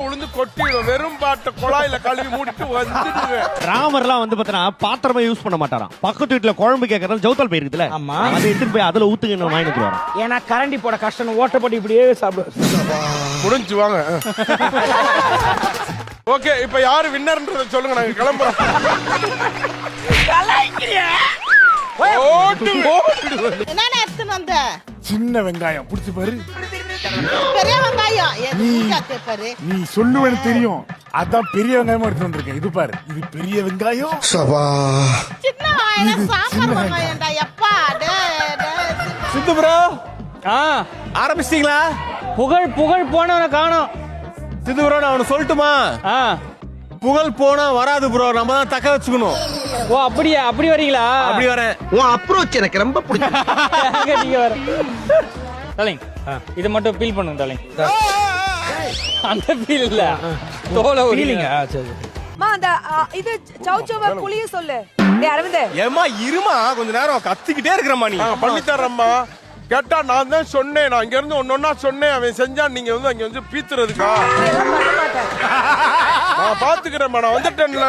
உளுந்து கொட்டிடும். வெறும் பாட்ட குழாயில கழுவி மூடிட்டு வந்துடுங்க. ராமர்லாம் வந்து பார்த்தா பாத்திரமா யூஸ் பண்ண மாட்டாராம். பக்கத்து வீட்டுல குழம்பு கேட்கறது ஜவுத்தல் போய் இருக்குதுல, அதை எடுத்துட்டு போய் அதுல ஊத்துங்க வாங்கிட்டு வரோம். ஏன்னா கரண்டி போட கஷ்டம், ஓட்டப்பட்டு இப்படியே சாப்பிடுவாரு. முடிஞ்சு வாங்க. ஓகே, இப்ப யாரு வின்னர்ன்றத சொல்லுங்க, நாங்க கிளம்புறோம். என்ன எடுத்துன்னு வந்த? சின்ன வெங்காயம் புடிச்சு பாரு. பெரிய வெங்காயம் பாரு. நீ சொல்லுவேன்னு தெரியும், அதான் பெரிய வெங்காயமா எடுத்து வந்திருக்கேன். இது பாரு, இது பெரிய வெங்காயம். சின்ன வெங்காயம் சாம்பார் வெங்காயம்டா. எப்பா சித்து ப்ரோ, ஆரம்பிச்சிட்டீங்களா? புகழ் புகழ் போனவனை காணோம். சித்து ப்ரோ, நான் அவனு சொல்லட்டுமா? புகழ் போனா வராது ப்ரோ, நம்ம தான் தக்க வச்சுக்கணும். ஓ அப்படியா? அப்படி வரீங்களா? அப்படி வரேன். உன் அப்ரோச் எனக்கு ரொம்ப பிடிக்கும். நீங்க வர டாலிங், இது மட்டும் ஃபீல் பண்ணுங்க டாலிங். அந்த ஃபீல் இல்ல, தோல ஃபீலிங். சரி மா, அந்த இது சௌச்சௌவ புளிய சொல்லு. டேய் அரவிந்த், ஏமா இருமா, கொஞ்ச நேரம் கத்திக்கிட்டே இருக்கறமா நீ. பண்ணி தரேம்மா. கேட்டா நான் தான் சொன்னேன், நான் இங்க இருந்து ஒன்னொன்னா சொன்னேன். அவன் செஞ்சான், நீங்க வந்து அங்க வந்து பீத்துறதுக்கா? பண்ண மாட்டேன். நான் பாத்துக்கிறேன், நான் வந்துட்டேன்ல.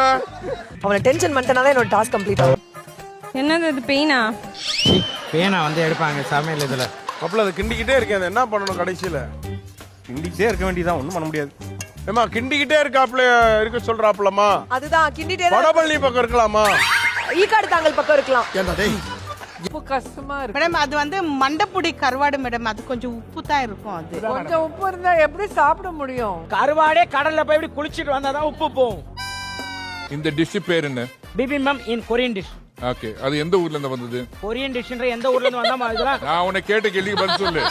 அவனை டென்ஷன் பண்ணிட்டனால என்னோட டாஸ்க் கம்ப்ளீட் ஆகும். என்னது இது? பெயினா? பேனா வந்து எடுப்பாங்க சமையல் இதுல. அப்பல அதை கிண்டிக்கிட்டே இருக்கேன், என்ன பண்ணணும் கடைசியில? கிண்டிக்கிட்டே இருக்க வேண்டியதான், ஒண்ணும் பண்ண முடியாது. ஏமா கிண்டிக்கிட்டே இருக்காப்ல இருக்க சொல்றாப்லமா? அதுதான் கிண்டிட்டே வடபள்ளி பக்கம் இருக்கலாமா? ஈக்காடு தாங்கல் பக்கம் இருக்கலாம். ஏண்டா டேய், ரொம்ப கஷ்டமா இருக்கு மேடம். அது வந்து மண்டப்புடி கருவாடு மேடம். அது கொஞ்சம் உப்பு தான் இருக்கும். அது கொஞ்சம் உப்பு இருந்தா எப்படி சாப்பிட முடியும்? கருவாடே கடல்ல போய் இப்படி குளிச்சிட்டு வந்தாதான் உப்பு போகும். இந்த டிஷ் பேர் என்ன? பிபிம்பம் இன் கொரியன் டிஷ். ஓகே, அது எந்த ஊர்ல இருந்து வந்தது? கொரியன் டிஷ்ன்ற எந்த ஊர்ல இருந்து வந்தா இதெல்லாம் நான் உன்னை கேட்ட கேள்விக்கு பதில் சொல்லு.